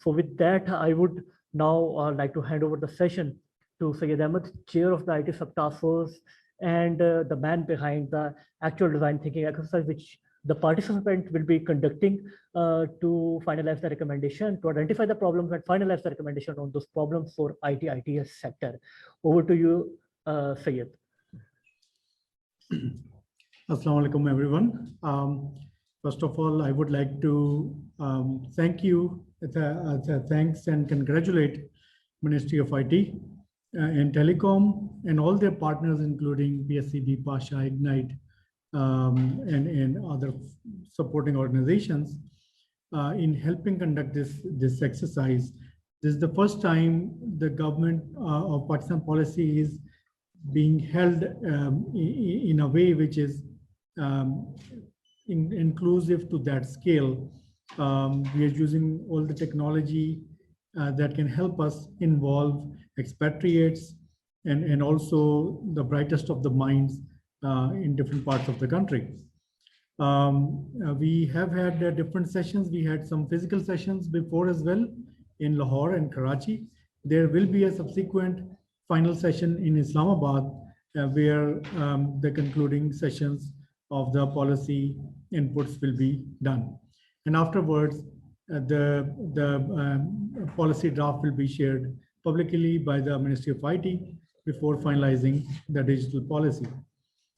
So with that, I would now like to hand over the session to Syed Ahmed, Chair of the IT Sub-Task Force and the man behind the actual design thinking exercise, which the participant will be conducting to finalize the recommendation, to identify the problems and finalize the recommendation on those problems for ITS sector. Over to you, Syed. Assalamu alaikum, everyone. First of all, I would like to thank you, thanks and congratulate Ministry of IT and Telecom and all their partners, including PSCB, Pasha, Ignite, and other supporting organizations in helping conduct this exercise. This is the first time the government of Pakistan policy is being held in a way which is inclusive to that scale. We are using all the technology that can help us involve expatriates and also the brightest of the minds in different parts of the country. We have had different sessions. We had some physical sessions before as well in Lahore and Karachi. There will be a subsequent final session in Islamabad where the concluding sessions of the policy inputs will be done. And afterwards, the policy draft will be shared publicly by the Ministry of IT before finalizing the digital policy.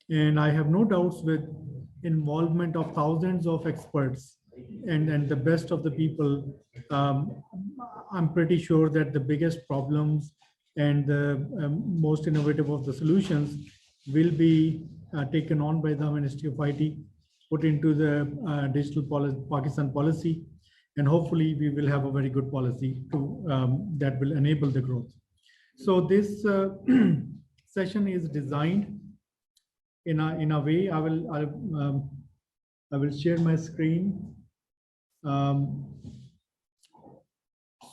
And I have no doubts with involvement of thousands of experts and the best of the people. I'm pretty sure that the biggest problems and the most innovative of the solutions will be taken on by the Ministry of IT, put into the digital Pakistan policy, and hopefully we will have a very good policy to, that will enable the growth. So this session is designed in a way. I will share my screen.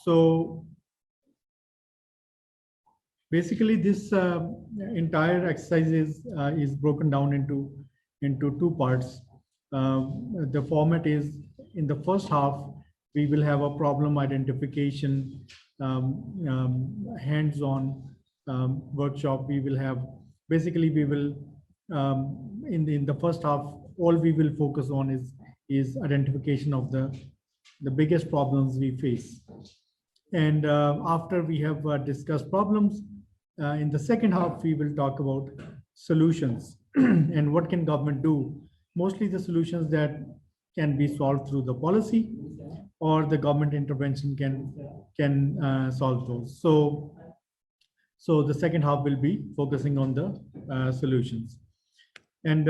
So basically, this entire exercise is broken down into two parts. The format is, in the first half, we will have a problem identification, hands-on workshop. We will have, basically, we will, in the first half, all we will focus on is identification of the biggest problems we face. And after we have discussed problems, in the second half, we will talk about solutions and what can government do. Mostly the solutions that can be solved through the policy or the government intervention can solve those. So the second half will be focusing on the solutions. And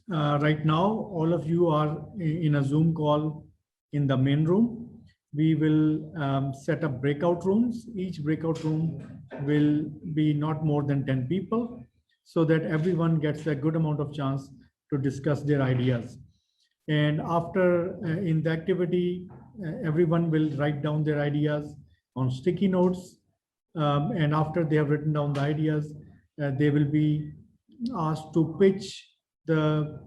right now, all of you are in a Zoom call in the main room. We will set up breakout rooms. Each breakout room will be not more than 10 people so that everyone gets a good amount of chance to discuss their ideas. And after in the activity, everyone will write down their ideas on sticky notes. And after they have written down the ideas, they will be asked to pitch the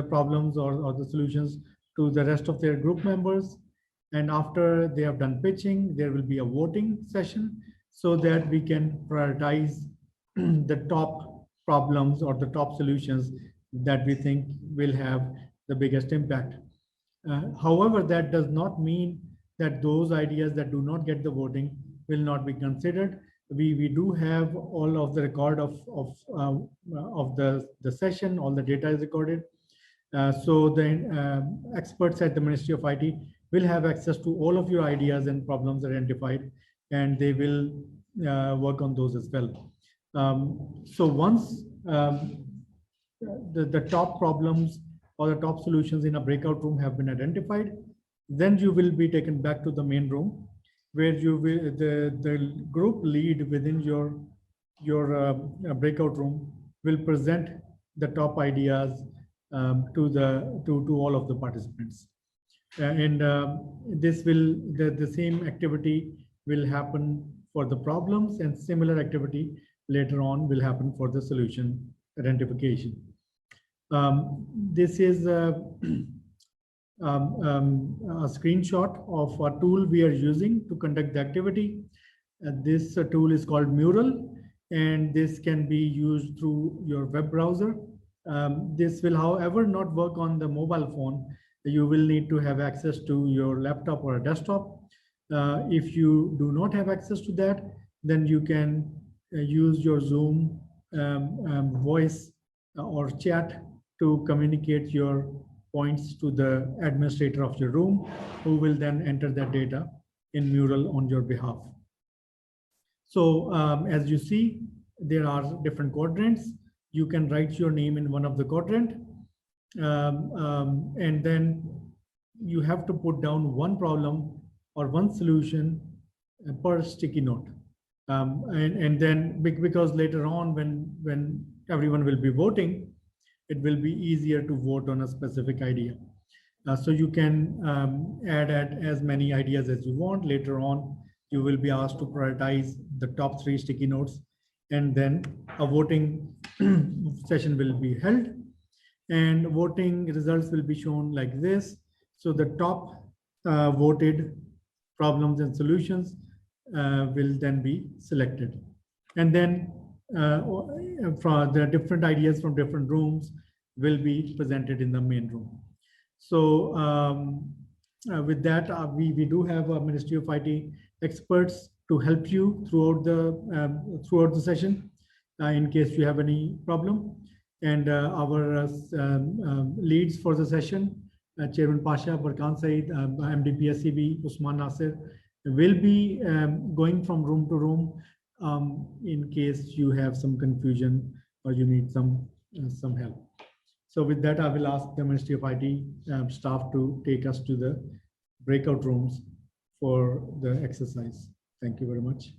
problems or the solutions to the rest of their group members. And after they have done pitching, there will be a voting session so that we can prioritize the top problems or the top solutions that we think will have the biggest impact. However, that does not mean that those ideas that do not get the voting will not be considered. We do have all of the record of the session. All the data is recorded. So the experts at the Ministry of IT will have access to all of your ideas and problems identified, and they will work on those as well. So once the top problems or the top solutions in a breakout room have been identified, then you will be taken back to the main room where you will, the group lead within your breakout room will present the top ideas to all of the participants. And this will, the same activity will happen for the problems, and similar activity later on will happen for the solution identification. This is a screenshot of a tool we are using to conduct the activity. This tool is called Mural, and this can be used through your web browser. This will, however, not work on the mobile phone. You will need to have access to your laptop or a desktop. If you do not have access to that, then you can use your Zoom voice or chat to communicate your points to the administrator of your room, who will then enter that data in Mural on your behalf. So as you see, there are different quadrants. You can write your name in one of the quadrant, and then you have to put down one problem or one solution per sticky note. And then because later on when everyone will be voting, it will be easier to vote on a specific idea. So you can add as many ideas as you want. Later on, you will be asked to prioritize the top 3 sticky notes, and then a voting session will be held, and voting results will be shown like this. So the top voted problems and solutions will then be selected, and then from the different ideas from different rooms will be presented in the main room. So with that, we do have a Ministry of IT experts to help you throughout the session in case you have any problem. And our leads for the session, Chairman Pasha, Barkan Saeed, MD PSCB, Usman Nasir, will be going from room to room in case you have some confusion or you need some help. So with that, I will ask the Ministry of IT staff to take us to the breakout rooms for the exercise. Thank you very much.